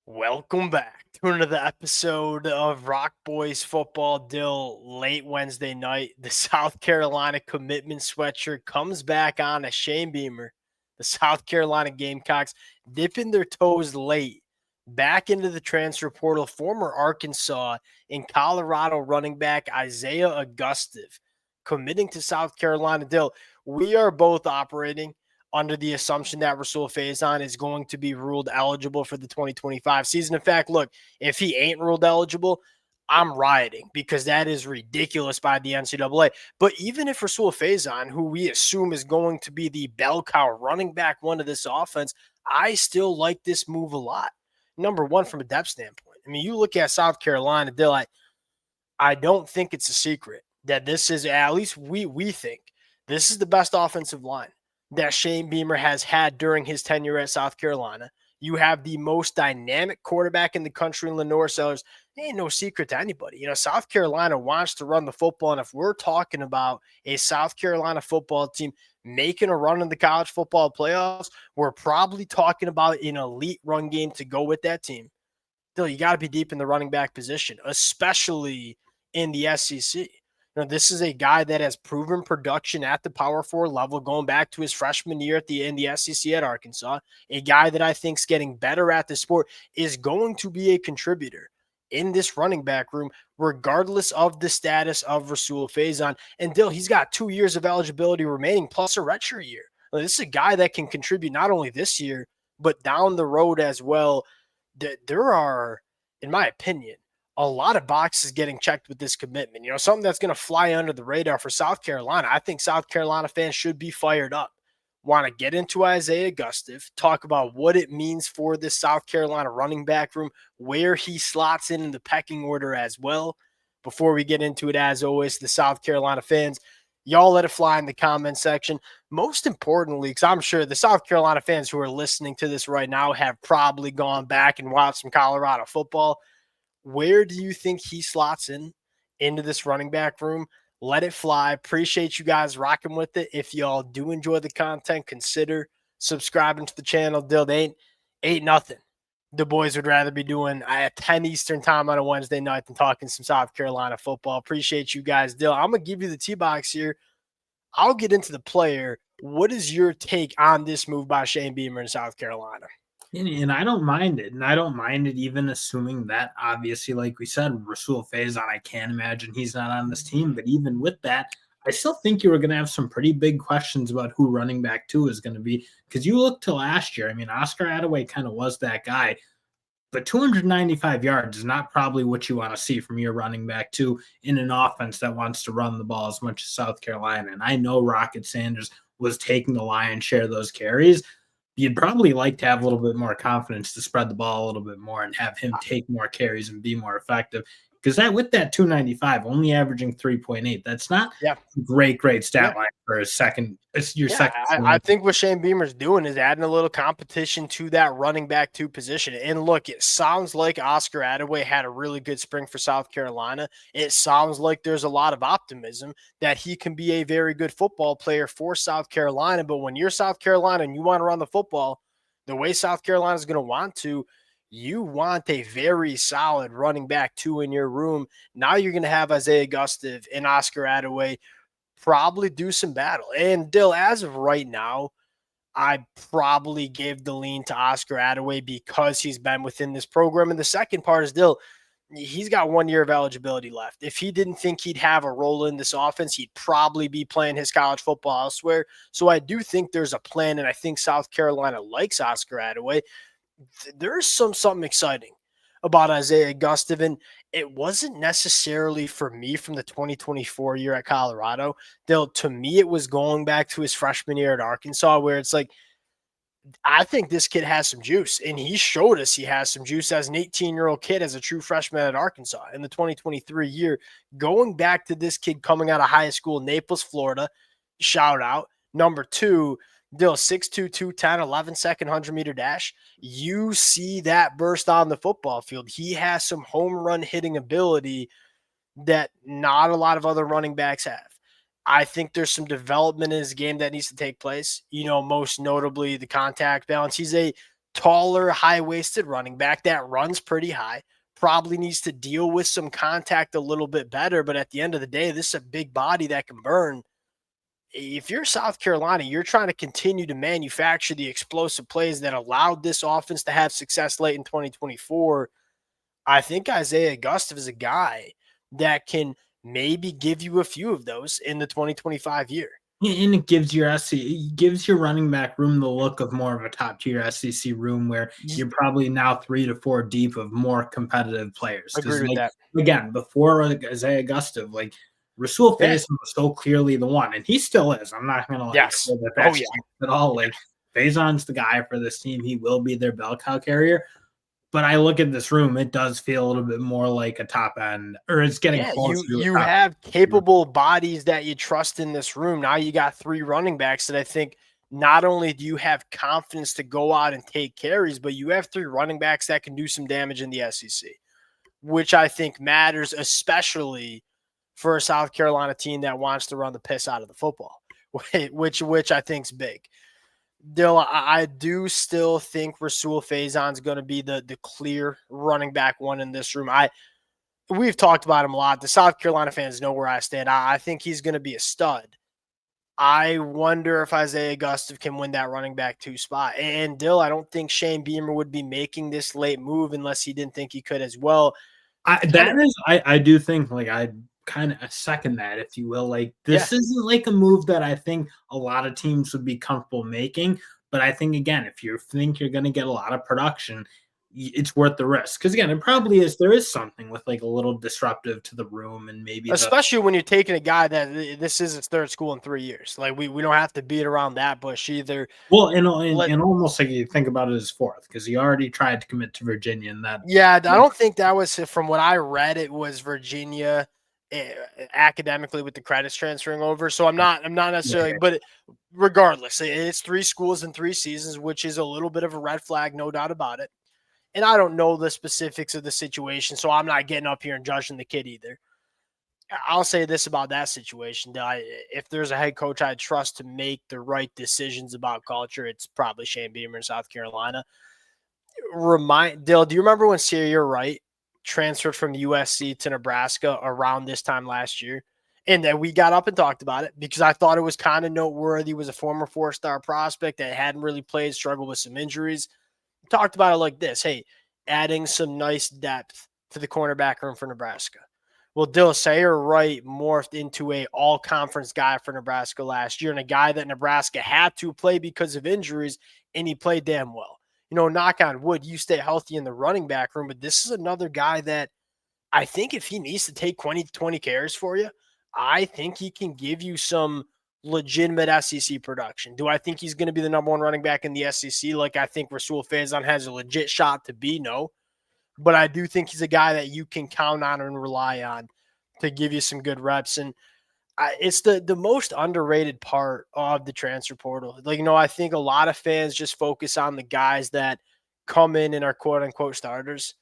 Welcome back to another episode of Rock Boys Football. Dill, late Wednesday night, the South Carolina commitment sweatshirt comes back on a Shane Beamer. The South Carolina Gamecocks dipping their toes late back into the transfer portal. Former Arkansas and Colorado running back Isaiah Augustave committing to South Carolina. Dill, we are both operating under the assumption that Rasul Faison is going to be ruled eligible for the 2025 season. In fact, look, if he ain't ruled eligible, I'm rioting because that is ridiculous by the NCAA. But even if Rasul Faison, who we assume is going to be the bell cow running back one of this offense, I still like this move a lot. Number one, from a depth standpoint. I mean, you look at South Carolina, Dill, I don't think it's a secret that this is, at least we think, this is the best offensive line that Shane Beamer has had during his tenure at South Carolina. You have the most dynamic quarterback in the country in Lenore Sellers. It ain't no secret to anybody. South Carolina wants to run the football, and if we're talking about a South Carolina football team making a run in the college football playoffs, we're probably talking about an elite run game to go with that team. Still, you got to be deep in the running back position, especially in the SEC. This is a guy that has proven production at the Power 4 level, going back to his freshman year in the SEC at Arkansas. A guy that I think is getting better at the sport, is going to be a contributor in this running back room, regardless of the status of Rasul Faison. And Dill, he's got 2 years of eligibility remaining, plus a redshirt year. This is a guy that can contribute not only this year, but down the road as well. There are, in my opinion, a lot of boxes getting checked with this commitment. Something that's going to fly under the radar for South Carolina. I think South Carolina fans should be fired up. Want to get into Isaiah Augustave, talk about what it means for this South Carolina running back room, where he slots in the pecking order as well. Before we get into it, as always, the South Carolina fans, y'all let it fly in the comment section. Most importantly, because I'm sure the South Carolina fans who are listening to this right now have probably gone back and watched some Colorado football. Where do you think he slots into this running back room? Let it fly. Appreciate you guys rocking with it. If y'all do enjoy the content, consider subscribing to the channel. Dill, they ain't nothing the boys would rather be doing at 10 Eastern time on a Wednesday night than talking some South Carolina football. Appreciate you guys. Dill, I'm going to give you the T-box here. I'll get into the player. What is your take on this move by Shane Beamer in South Carolina? And I don't mind it. And I don't mind it even assuming that, obviously, like we said, Rasul Faison, I can't imagine he's not on this team. But even with that, I still think you were going to have some pretty big questions about who running back 2 is going to be. Because you look to last year, I mean, Oscar Attaway kind of was that guy. But 295 yards is not probably what you want to see from your running back 2 in an offense that wants to run the ball as much as South Carolina. And I know Rocket Sanders was taking the lion's share of those carries. You'd probably like to have a little bit more confidence to spread the ball a little bit more and have him take more carries and be more effective. Because with that 295, only averaging 3.8, that's not a great stat line for a second. It's your second. I think what Shane Beamer's doing is adding a little competition to that running back 2 position. And look, it sounds like Oscar Attaway had a really good spring for South Carolina. It sounds like there's a lot of optimism that he can be a very good football player for South Carolina. But when you're South Carolina and you want to run the football the way South Carolina is going to want to, you want a very solid running back 2 in your room. Now you're going to have Isaiah Augustave and Oscar Attaway probably do some battle. And Dill, as of right now, I probably give the lean to Oscar Attaway because he's been within this program. And the second part is, Dill, he's got 1 year of eligibility left. If he didn't think he'd have a role in this offense, he'd probably be playing his college football elsewhere. So I do think there's a plan, and I think South Carolina likes Oscar Attaway. There's something exciting about Isaiah Augustave, and it wasn't necessarily for me from the 2024 year at Colorado. To me, it was going back to his freshman year at Arkansas, where it's like, I think this kid has some juice, and he showed us he has some juice as an 18-year-old kid, as a true freshman at Arkansas in the 2023 year. Going back to this kid coming out of high school, Naples, Florida, shout out. Number 2, Dill, 6'2", 210, 11-second 100-meter dash. You see that burst on the football field. He has some home run hitting ability that not a lot of other running backs have. I think there's some development in his game that needs to take place. Most notably the contact balance. He's a taller, high-waisted running back that runs pretty high, probably needs to deal with some contact a little bit better. But at the end of the day, this is a big body that can burn. If you're South Carolina, you're trying to continue to manufacture the explosive plays that allowed this offense to have success late in 2024. I think Isaiah Augustave is a guy that can maybe give you a few of those in the 2025 year. And it gives your running back room the look of more of a top tier SEC room where you're probably now 3 to 4 deep of more competitive players. Agree Because with like that. again, before Isaiah Augustave, like Rasul Yeah. Faison was so clearly the one, and he still is. I'm not gonna like Yes. say that Oh, that's yeah. changed at all. Like Faison's the guy for this team. He will be their bell cow carrier. But I look at this room, it does feel a little bit more like a top end, or it's getting Yeah, closer to a you top have end. capable bodies that you trust in this room. Now you got 3 running backs that I think not only do you have confidence to go out and take carries, but you have 3 running backs that can do some damage in the SEC, which I think matters, especially for a South Carolina team that wants to run the piss out of the football, which I think is big. Dill, I do still think Rasul Faison's going to be the clear running back one in this room. We've talked about him a lot. The South Carolina fans know where I stand. I think he's going to be a stud. I wonder if Isaiah Augustave can win that running back 2 spot. And Dill, I don't think Shane Beamer would be making this late move unless he didn't think he could as well. I do think like I kind of second that, if you will. Like this isn't like a move that I think a lot of teams would be comfortable making. But I think again, if you think you're going to get a lot of production, it's worth the risk. Because again, it probably is. There is something with like a little disruptive to the room, and maybe especially when you're taking a guy that this is his 3rd school in 3 years. Like we don't have to beat around that bush either. Well, and almost like you think about it as 4th, because he already tried to commit to Virginia, and that I don't think that was, from what I read, it was Virginia academically with the credits transferring over. So I'm not necessarily, but regardless, it's 3 schools in 3 seasons, which is a little bit of a red flag, no doubt about it. And I don't know the specifics of the situation, so I'm not getting up here and judging the kid either. I'll say this about that situation. If there's a head coach I trust to make the right decisions about culture, it's probably Shane Beamer in South Carolina. Dill, do you remember when Celia Wright transferred from USC to Nebraska around this time last year? And then we got up and talked about it because I thought it was kind of noteworthy. He was a former 4-star prospect that hadn't really played, struggled with some injuries. We talked about it like this: hey, adding some nice depth to the cornerback room for Nebraska. Well, Dill, Sayer Wright morphed into a all-conference guy for Nebraska last year, and a guy that Nebraska had to play because of injuries, and he played damn well. Knock on wood, you stay healthy in the running back room, but this is another guy that I think if he needs to take 20 carries for you, I think he can give you some legitimate SEC production. Do I think he's going to be the number 1 running back in the SEC like I think Rasul Faison has a legit shot to be? No. But I do think he's a guy that you can count on and rely on to give you some good reps. And it's the most underrated part of the transfer portal. I think a lot of fans just focus on the guys that come in and are quote unquote starters.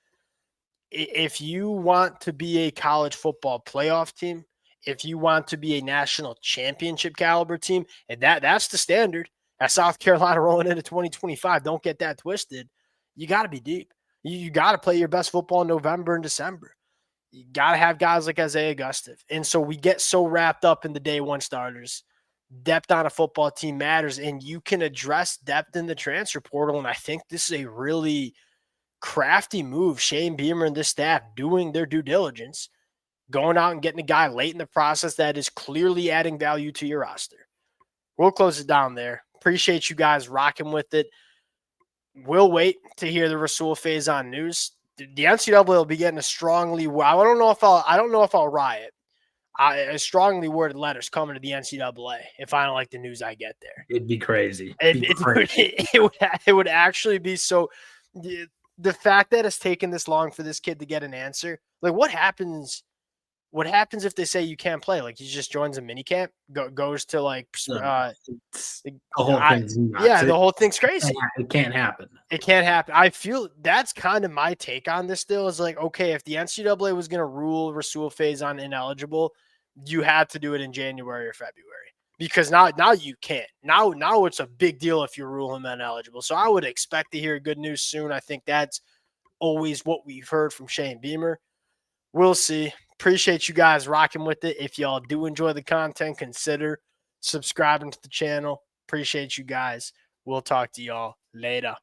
If you want to be a college football playoff team, if you want to be a national championship caliber team, and that's the standard at South Carolina rolling into 2025, don't get that twisted. You got to be deep. You got to play your best football in November and December. You got to have guys like Isaiah Augustave. And so we get so wrapped up in the day 1 starters. Depth on a football team matters, and you can address depth in the transfer portal. And I think this is a really crafty move. Shane Beamer and this staff doing their due diligence, going out and getting a guy late in the process that is clearly adding value to your roster. We'll close it down there. Appreciate you guys rocking with it. We'll wait to hear the Rasul Faison news. The NCAA will be getting a strongly. I don't know if I'll riot. A strongly worded letters coming to the NCAA if I don't like the news I get there. It'd be crazy. It would actually be so. The fact that it's taken this long for this kid to get an answer, like what happens? What happens if they say you can't play? Like he just joins a mini camp, goes to like the whole thing's nuts. Yeah, the whole thing's crazy. It can't happen. It can't happen. I feel that's kind of my take on this still is like, okay, if the NCAA was going to rule Rasul Faison ineligible, you had to do it in January or February. because now you can't. Now it's a big deal if you rule him ineligible. So I would expect to hear good news soon. I think that's always what we've heard from Shane Beamer. We'll see. Appreciate you guys rocking with it. If y'all do enjoy the content, consider subscribing to the channel. Appreciate you guys. We'll talk to y'all later.